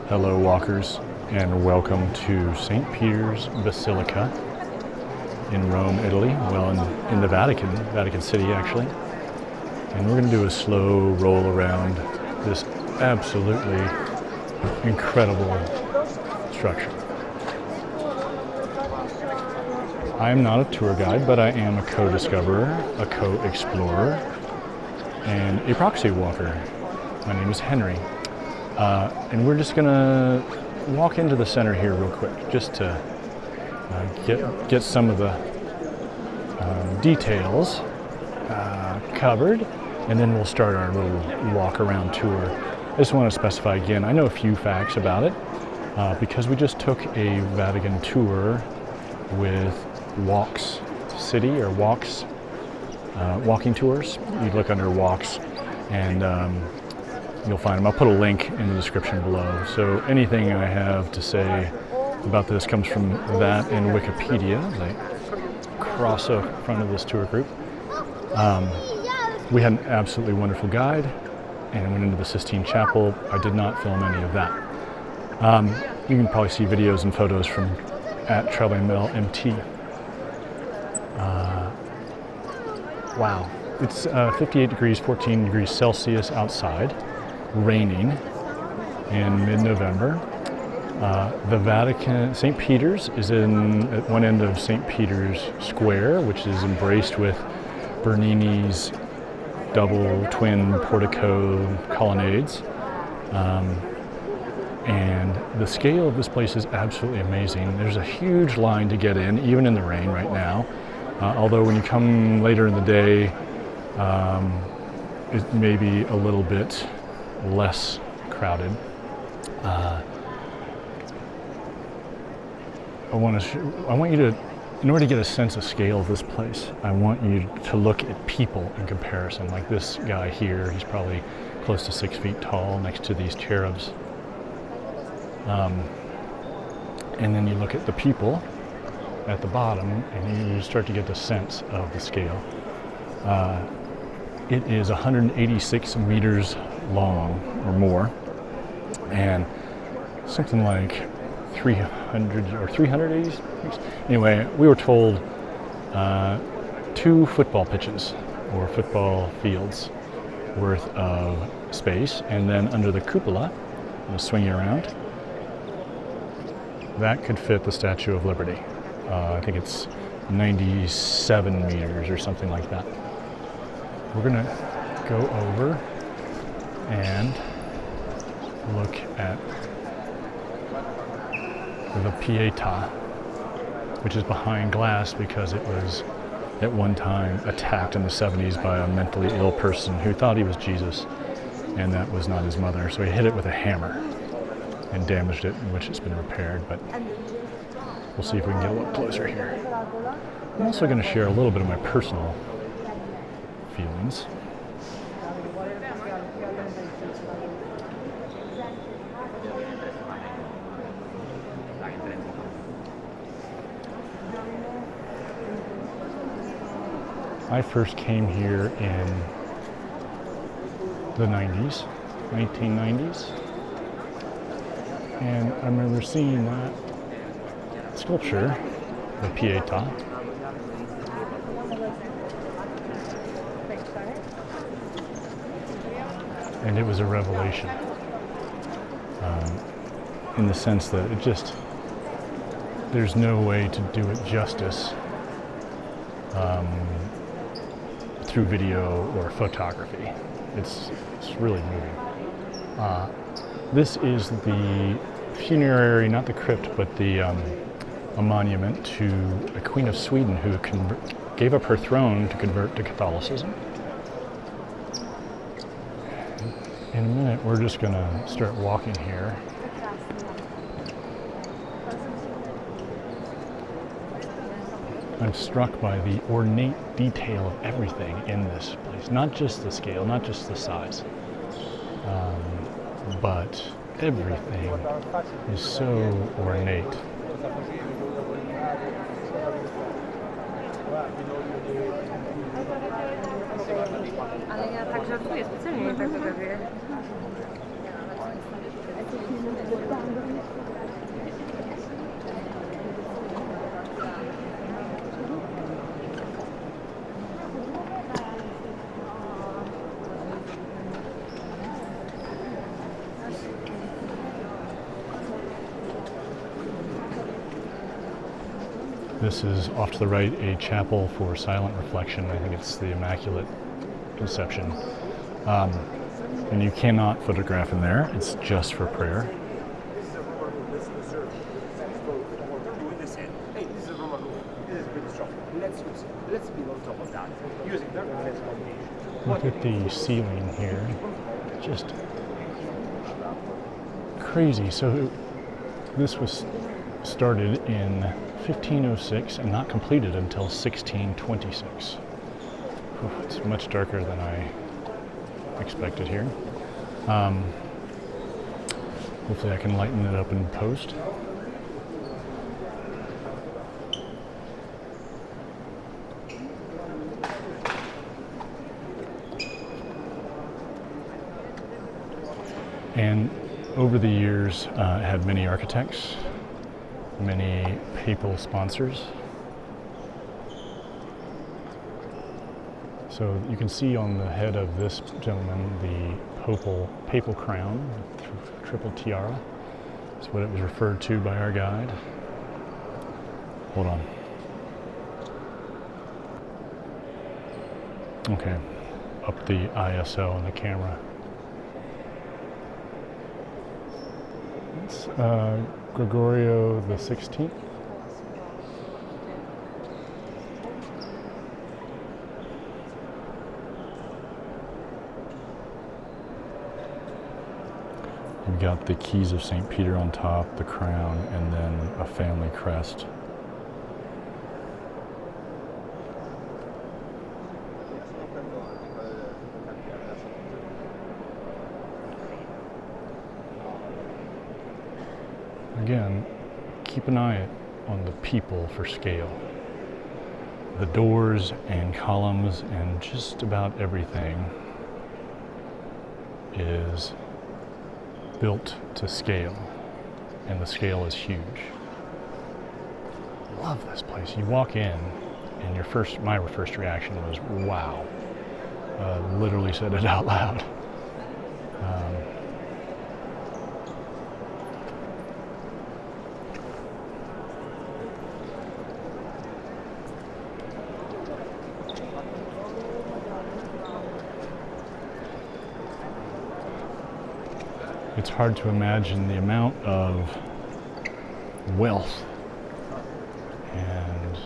Hello walkers, and welcome to St. Peter's Basilica in Rome, Italy. Well, in the Vatican City actually. And we're going to do a slow roll around this absolutely incredible structure. I am not a tour guide, but I am a co-discoverer, a co-explorer, and a proxy walker. My name is Henry. And we're just gonna walk into the center here real quick, just to get some of the details covered, and then we'll start our little walk around tour. I just want to specify again, I know a few facts about it, because we just took a Vatican tour with Walks City, or Walks, walking tours. You look under Walks, and you'll find them. I'll put a link in the description below. So anything I have to say about this comes from that and Wikipedia, as I cross the front of this tour group. We had an absolutely wonderful guide and went into the Sistine Chapel. I did not film any of that. You can probably see videos and photos from at treadmill MT. Wow, it's 58 degrees, 14 degrees Celsius outside. Raining in mid-November. The Vatican, St. Peter's is at one end of St. Peter's Square, which is embraced with Bernini's double twin portico colonnades. And the scale of this place is absolutely amazing. There's a huge line to get in, even in the rain right now. Although when you come later in the day, it may be a little bit less crowded. I want you to, in order to get a sense of scale of this place, I want you to look at people in comparison. Like this guy here, he's probably close to 6 feet tall next to these cherubs. And then you look at the people at the bottom, and you start to get the sense of the scale. It is 186 meters long or more, and something like 300 or 380. Anyway, we were told 2 football pitches or football fields worth of space, and then under the cupola, swinging around, that could fit the Statue of Liberty. I think it's 97 meters or something like that. We're gonna go over and look at the Pietà, which is behind glass because it was at one time attacked in the 70s by a mentally ill person who thought he was Jesus, and that was not his mother. So he hit it with a hammer and damaged it, in which it's been repaired, but we'll see if we can get a little closer here. I'm also going to share a little bit of my personal feelings. I first came here in the 1990s, and I remember seeing that sculpture, the Pietà, and it was a revelation, in the sense that it just, there's no way to do it justice through video or photography. It's really moving. This is the funerary, not the crypt, but the a monument to a Queen of Sweden who gave up her throne to convert to Catholicism. In a minute, we're just going to start walking here. I'm struck by the ornate detail of everything in this place. Not just the scale, not just the size, but everything is so ornate. Ale ja tak żartuję, specjalnie nie tak dogaduję. This is off to the right, a chapel for silent reflection. I think it's the Immaculate Conception. And you cannot photograph in there. It's just for prayer. Look at the ceiling here. Just crazy. So this was started in 1506 and not completed until 1626. It's much darker than I expected here. Hopefully I can lighten it up in post. And over the years, had many architects, many papal sponsors. So you can see on the head of this gentleman the papal crown, triple tiara. That's what it was referred to by our guide. Hold on. Okay, up the ISO on the camera. It's Gregorio the 16th. You've got the keys of St. Peter on top, the crown, and then a family crest. Again, keep an eye on the people for scale. The doors and columns and just about everything is built to scale, and the scale is huge. Love this place. You walk in, and my first reaction was, wow. Literally said it out loud. It's hard to imagine the amount of wealth and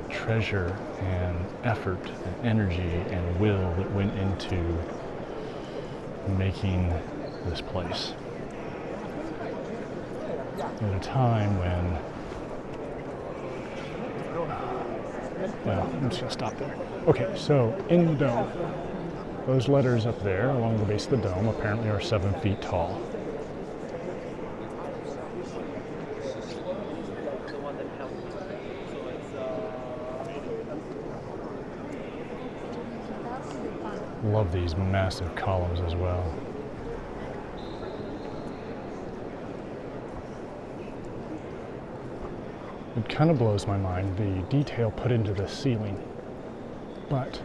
treasure and effort and energy and will that went into making this place. At a time when, well, I'm just gonna stop there. Okay, so in the dome, those letters up there along the base of the dome apparently are 7 feet tall. Love these massive columns as well. It kind of blows my mind, the detail put into the ceiling, but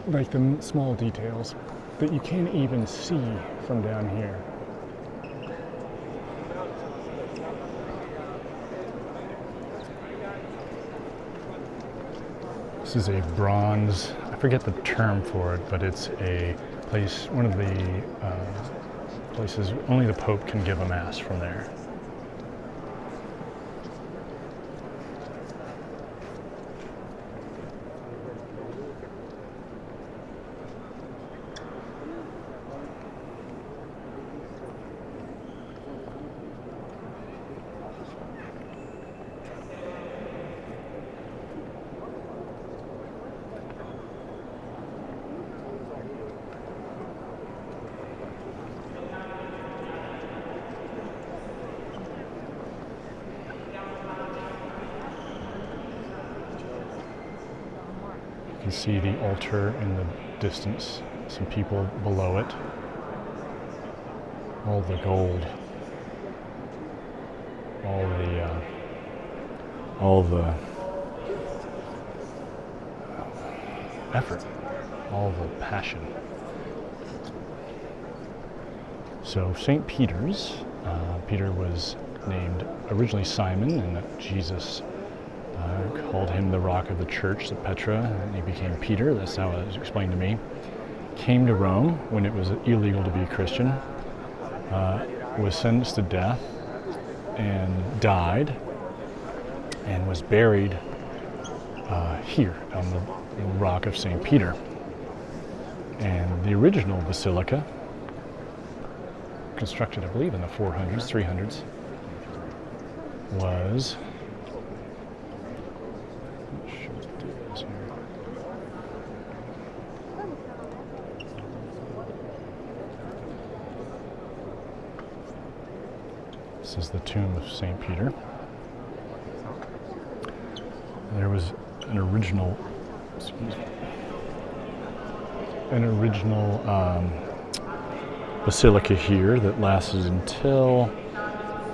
like the small details that you can't even see from down here. This is a bronze, I forget the term for it, but it's a place, one of the places only the Pope can give a mass from there. can see the altar in the distance, some people below it. All the gold, all the effort, all the passion. So St. Peter's, Peter was named originally Simon, and that Jesus called him the rock of the church, the Petra, and he became Peter. That's how it was explained to me. Came to Rome when it was illegal to be a Christian, was sentenced to death and died, and was buried here on the rock of St. Peter. And the original basilica, constructed I believe in the 400s, 300s, was, not sure what the date is here. This is the tomb of St. Peter. There was an original, basilica here that lasted until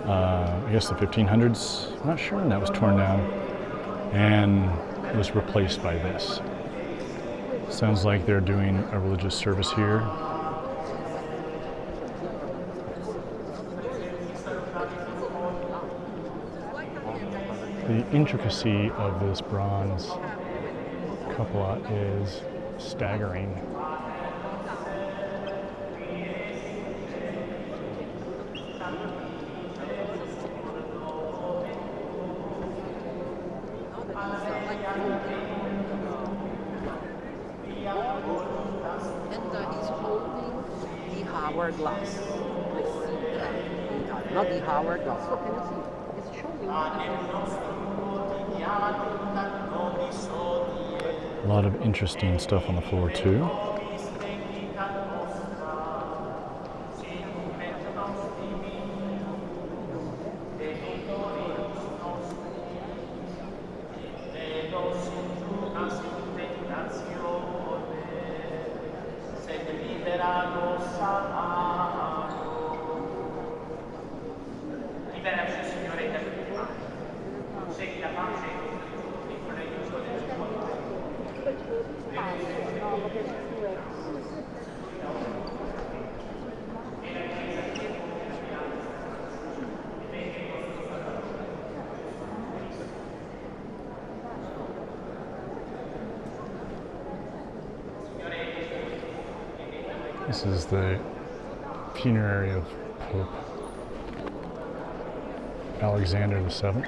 I guess the 1500s. I'm not sure when that was torn down and was replaced by this. Sounds like they're doing a religious service here. The intricacy of this bronze cupola is staggering. Hourglass. Not the hourglass. So can you see? It's showing. A lot of interesting stuff on the floor too. This is the funerary of Pope Alexander VII.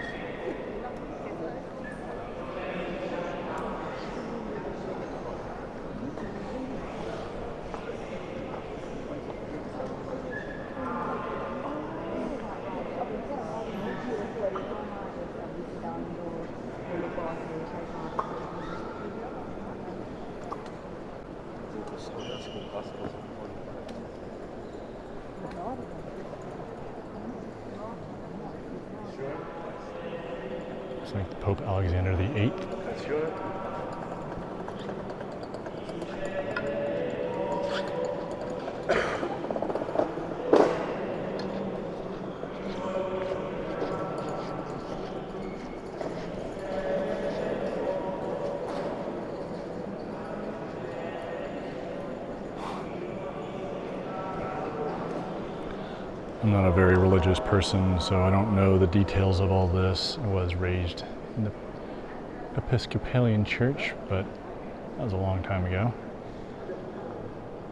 It's like the Pope Alexander VIII. I'm not a very religious person, so I don't know the details of all this. I was raised in the Episcopalian church, but that was a long time ago.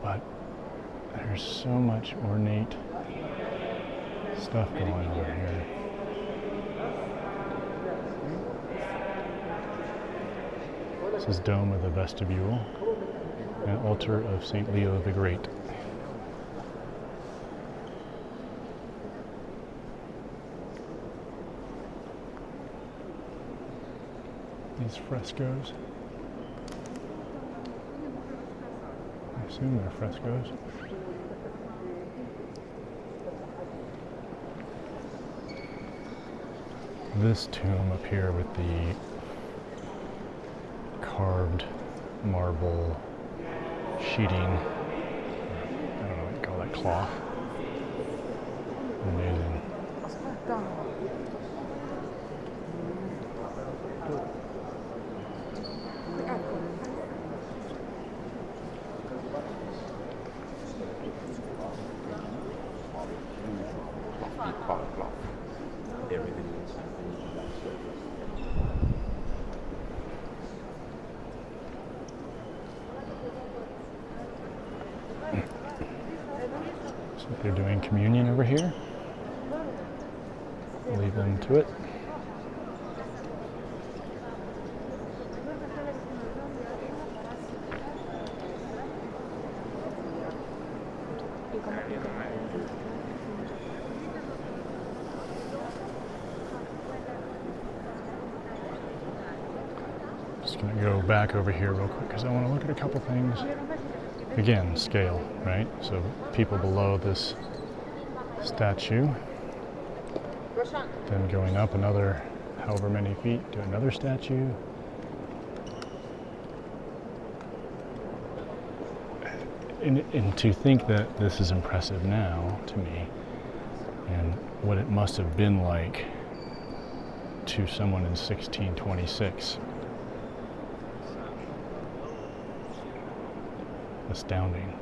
But there's so much ornate stuff going on here. This is Dome of the Vestibule, and altar of St. Leo the Great. These frescoes. I assume they're frescoes. This tomb up here with the carved marble sheeting. I don't know what you call that, cloth. Amazing. So they're doing communion over here. Leave them to it. Just going to go back over here real quick because I want to look at a couple things. Again, scale, right? So people below this statue, then going up another however many feet to another statue. And to think that this is impressive now to me, and what it must have been like to someone in 1626. Astounding.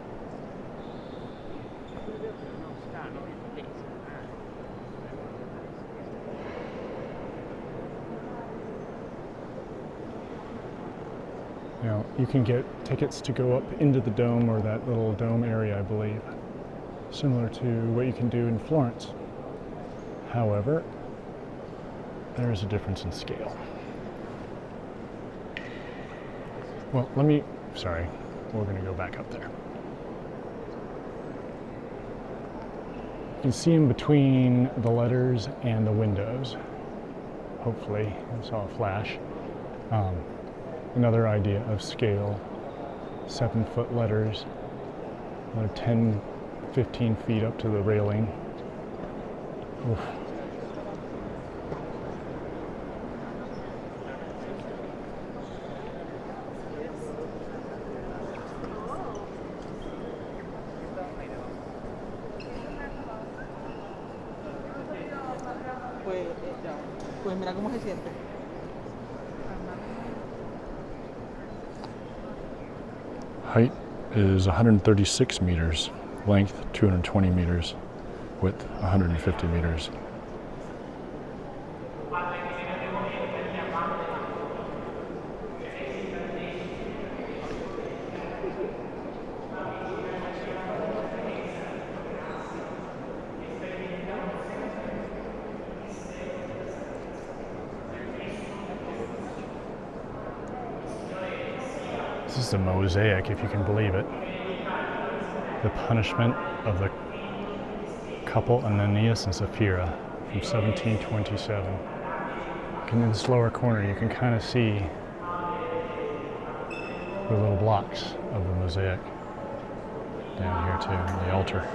Now, you can get tickets to go up into the dome, or that little dome area, I believe, similar to what you can do in Florence. However, there is a difference in scale. Well, we're going to go back up there. You can see in between the letters and the windows. Hopefully, I saw a flash. Another idea of scale. 7-foot letters, another 10, 15 feet up to the railing. Oof. Pues mira cómo se siente. Height is 136 meters, length 220 meters, width 150 meters. This is a mosaic, if you can believe it. The punishment of the couple Ananias and Sapphira from 1727. In this lower corner, you can kind of see the little blocks of the mosaic down here too, on the altar.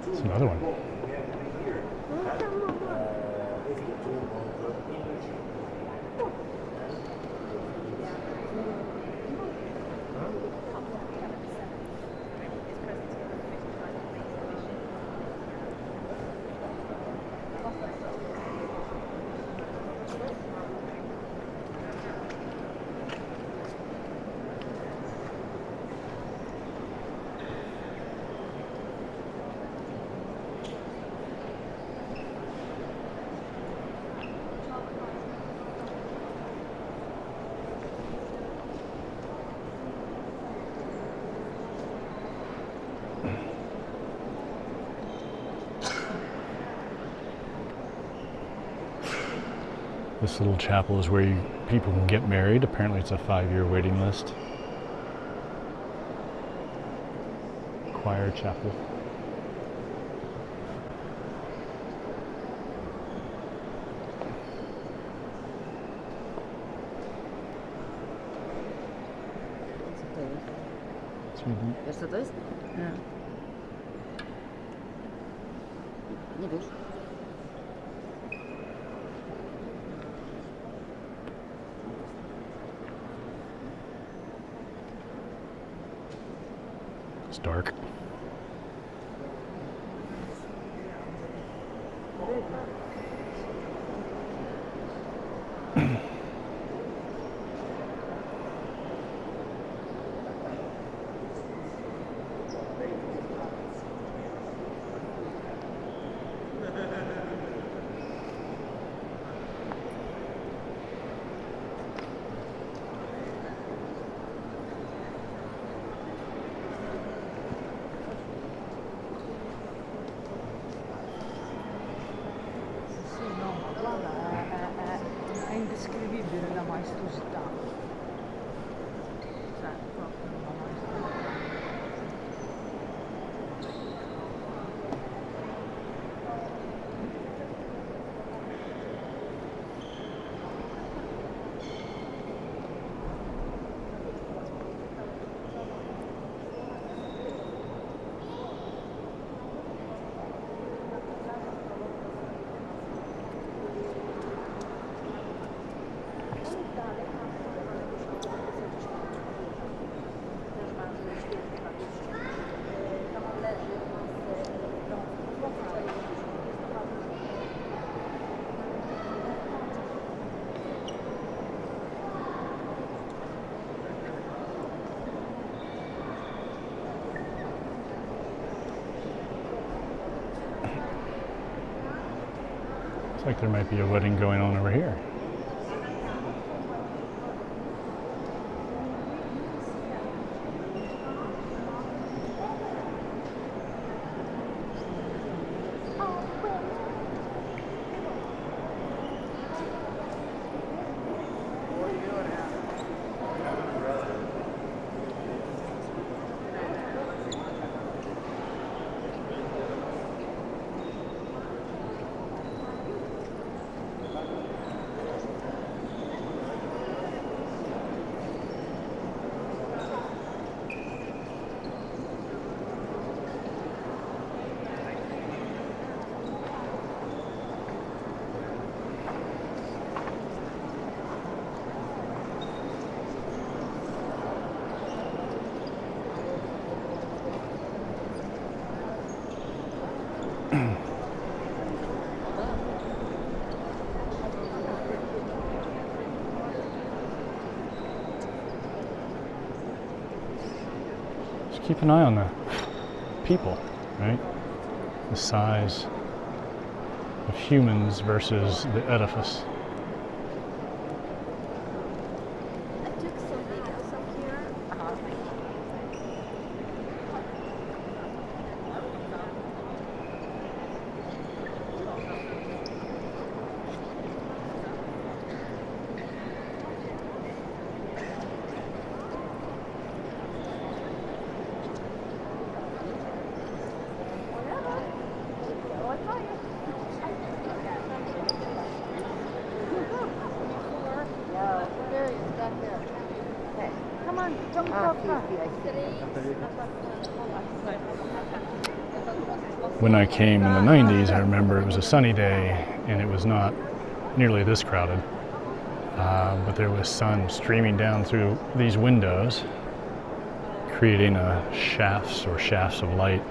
It's another one. This little chapel is where people can get married. Apparently it's a 5-year waiting list. Choir chapel. Wiesz co to jest? Nie. Nie wiesz? It's dark. Sì, no, ma guarda, è indescrivibile la maestosità. Cioè, proprio la maestosità. Looks like there might be a wedding going on over here. Just keep an eye on the people, right? The size of humans versus the edifice. I took some videos of here. Come on, jump up. When I came in the 90s, I remember it was a sunny day and it was not nearly this crowded. But there was sun streaming down through these windows, creating shafts of light.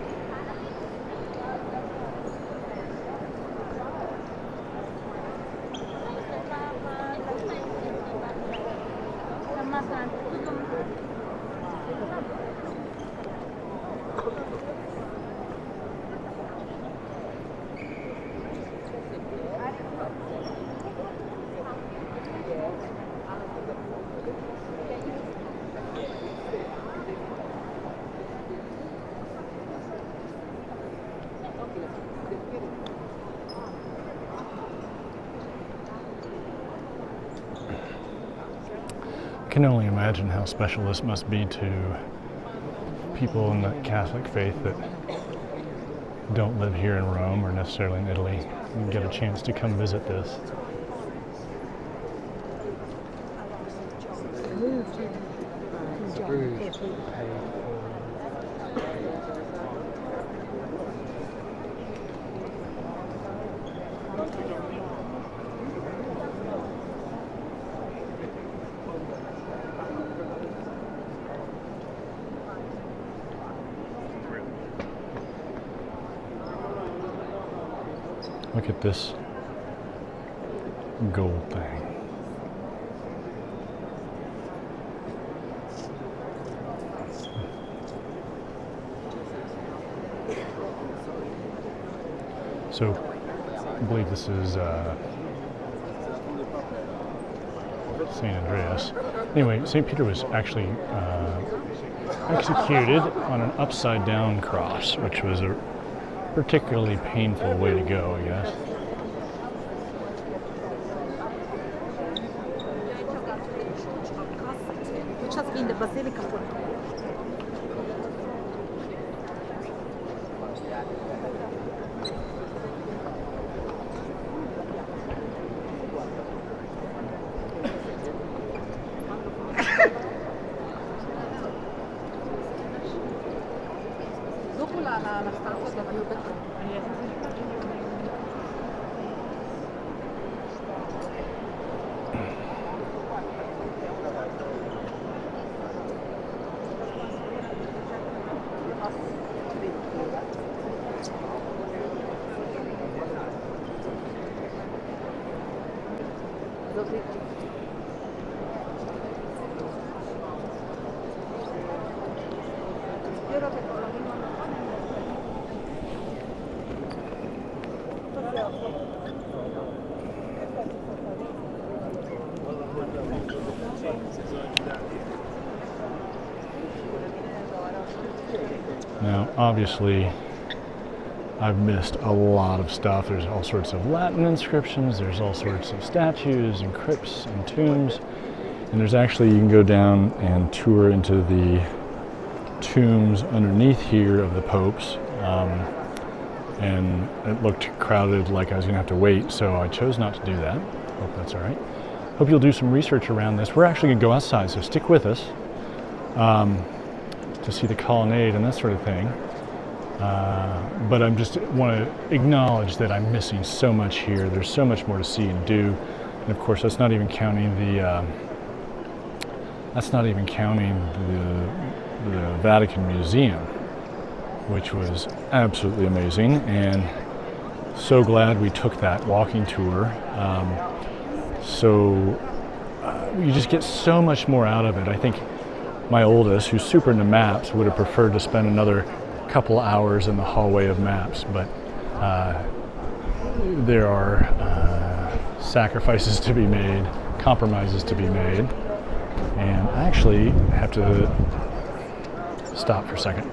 can only imagine how special this must be to people in the Catholic faith that don't live here in Rome or necessarily in Italy and get a chance to come visit this. Look at this gold thing. So, I believe this is St. Andreas. Anyway, St. Peter was actually executed on an upside down cross, which was a particularly painful way to go, I guess. Which has been the Basilica for dopo la stanza da più Now, obviously, I've missed a lot of stuff. There's all sorts of Latin inscriptions, there's all sorts of statues and crypts and tombs, and there's actually, you can go down and tour into the tombs underneath here of the popes, and it looked crowded, like I was going to have to wait, so I chose not to do that. Hope that's all right. Hope you'll do some research around this. We're actually going to go outside, so stick with us to see the colonnade and that sort of thing. But I just want to acknowledge that I'm missing so much here. There's so much more to see and do, and of course, that's not even counting the Vatican Museum, which was absolutely amazing, and so glad we took that walking tour. You just get so much more out of it. I think my oldest, who's super into maps, would have preferred to spend another couple hours in the hallway of maps, but there are sacrifices to be made, compromises to be made, and I actually have to stop for a second.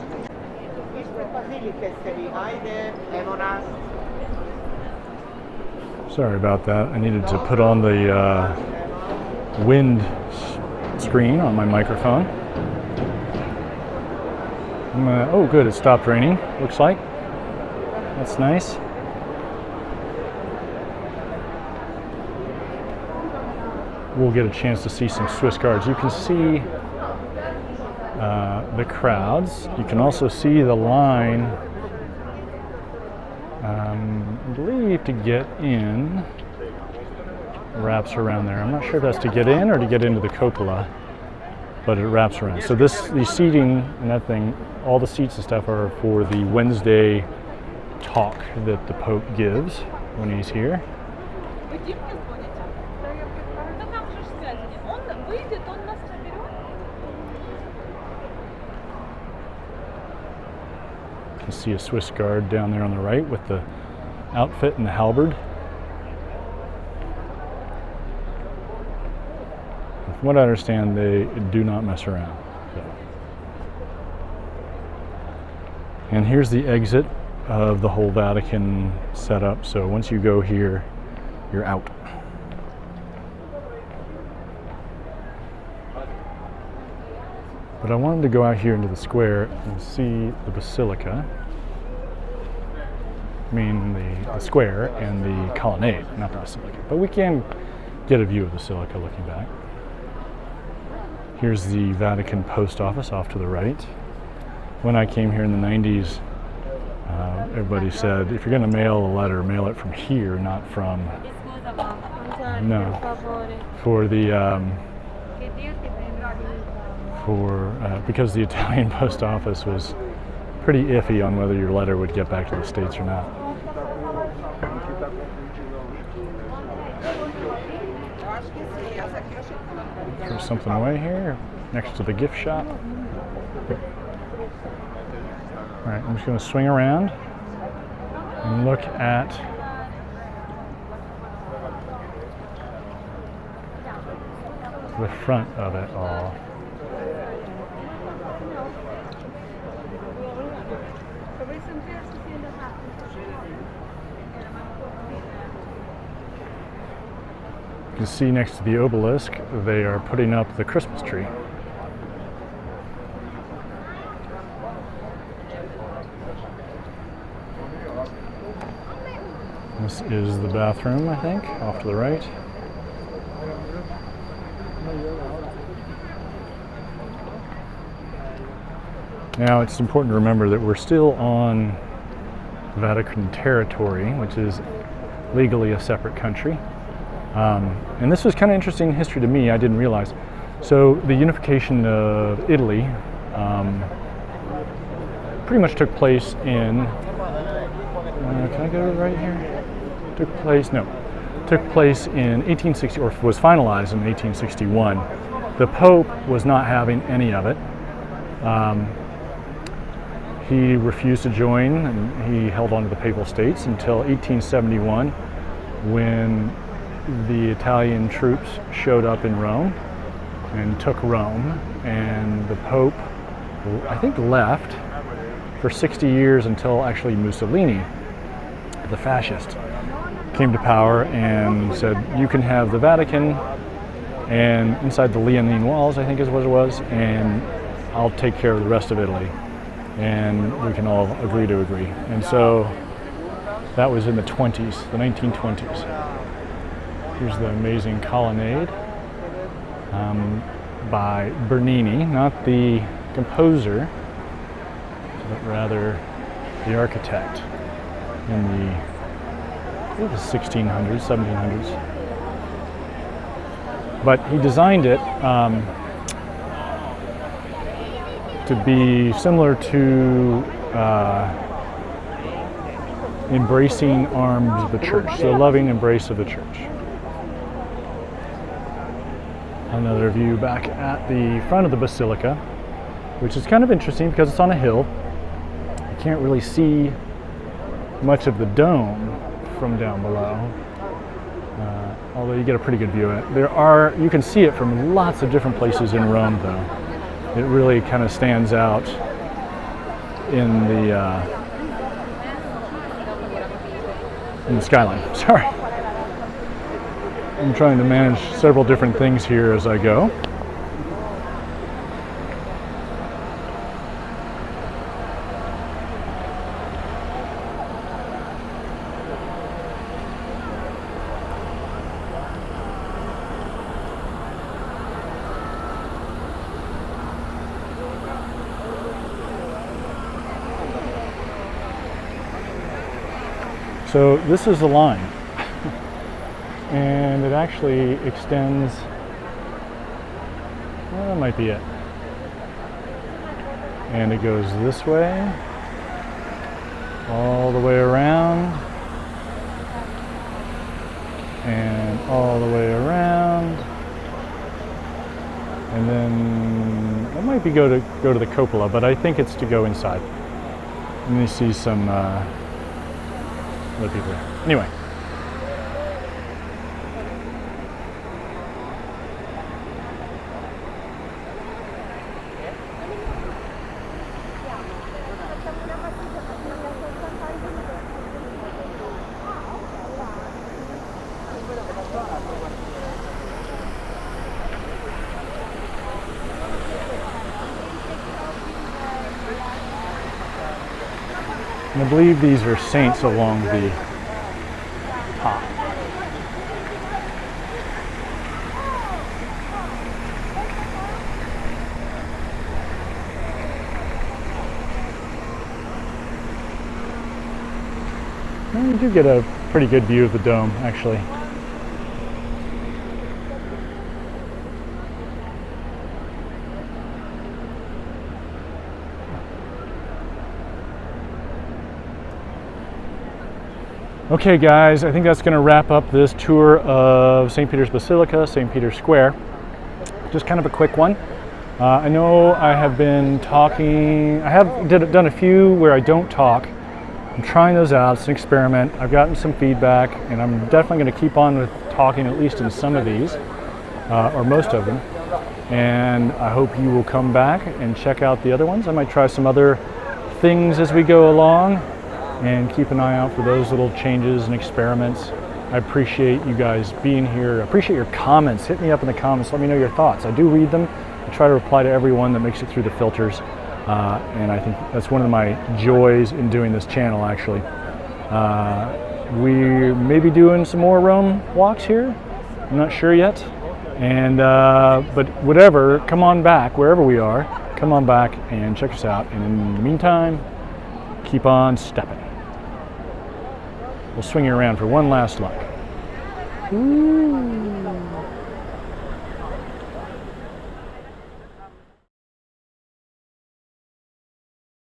Sorry about that. I needed to put on the wind screen on my microphone. Oh good, it stopped raining, looks like. That's nice. We'll get a chance to see some Swiss guards. You can see the crowds. You can also see the line, I believe, to get in. Wraps around there. I'm not sure if that's to get in or to get into the cupola, but it wraps around. So the seating and that thing, all the seats and stuff are for the Wednesday talk that the Pope gives when he's here. You can see a Swiss guard down there on the right with the outfit and the halberd. From what I understand, they do not mess around. So. And here's the exit of the whole Vatican setup. So once you go here, you're out. But I wanted to go out here into the square and see the Basilica. I mean the square and the colonnade, not the Basilica. But we can get a view of the Basilica looking back. Here's the Vatican post office off to the right. When I came here in the 90s, everybody said, if you're going to mail a letter, mail it from here, not from... No. For the... because the Italian post office was pretty iffy on whether your letter would get back to the States or not. There's something away here, next to the gift shop. Alright, I'm just going to swing around and look at the front of it all. You can see next to the obelisk, they are putting up the Christmas tree. This is the bathroom, I think, off to the right. Now, it's important to remember that we're still on Vatican territory, which is legally a separate country. And this was kind of interesting history to me, I didn't realize. So the unification of Italy pretty much took place in, can I go right here? Took place in 1860, or was finalized in 1861. The Pope was not having any of it. He refused to join, and he held on to the Papal States until 1871, when the Italian troops showed up in Rome and took Rome, and the Pope, I think, left for 60 years until actually Mussolini, the fascist, came to power and said, you can have the Vatican and inside the Leonine walls, I think is what it was, and I'll take care of the rest of Italy. And we can all agree to agree. And so that was in the 20s, the 1920s. Here's the amazing colonnade by Bernini, not the composer, but rather the architect in the, I think, the 1600s, 1700s. But he designed it to be similar to embracing arms of the church, so loving embrace of the church. Another view back at the front of the Basilica, which is kind of interesting because it's on a hill. You can't really see much of the dome from down below, although you get a pretty good view of it. You can see it from lots of different places in Rome, though. It really kind of stands out in the skyline. Sorry. I'm trying to manage several different things here as I go. So this is the line, and it actually extends, well, that might be it. And it goes this way, all the way around, and all the way around, and then it might be go to the cupola, but I think it's to go inside. And you see some other people there. Anyway. And I believe these are saints along the top. And you do get a pretty good view of the dome, actually. Okay guys, I think that's going to wrap up this tour of St. Peter's Basilica, St. Peter's Square. Just kind of a quick one. I know I have been talking, I have done a few where I don't talk. I'm trying those out, it's an experiment. I've gotten some feedback and I'm definitely going to keep on with talking at least in some of these, or most of them. And I hope you will come back and check out the other ones. I might try some other things as we go along. And keep an eye out for those little changes and experiments. I appreciate you guys being here. I appreciate your comments. Hit me up in the comments. Let me know your thoughts. I do read them. I try to reply to everyone that makes it through the filters. And I think that's one of my joys in doing this channel, actually. We may be doing some more Rome walks here. I'm not sure yet. And but whatever, come on back, wherever we are. Come on back and check us out. And in the meantime, keep on stepping. We'll swing you around for one last look. Ooh.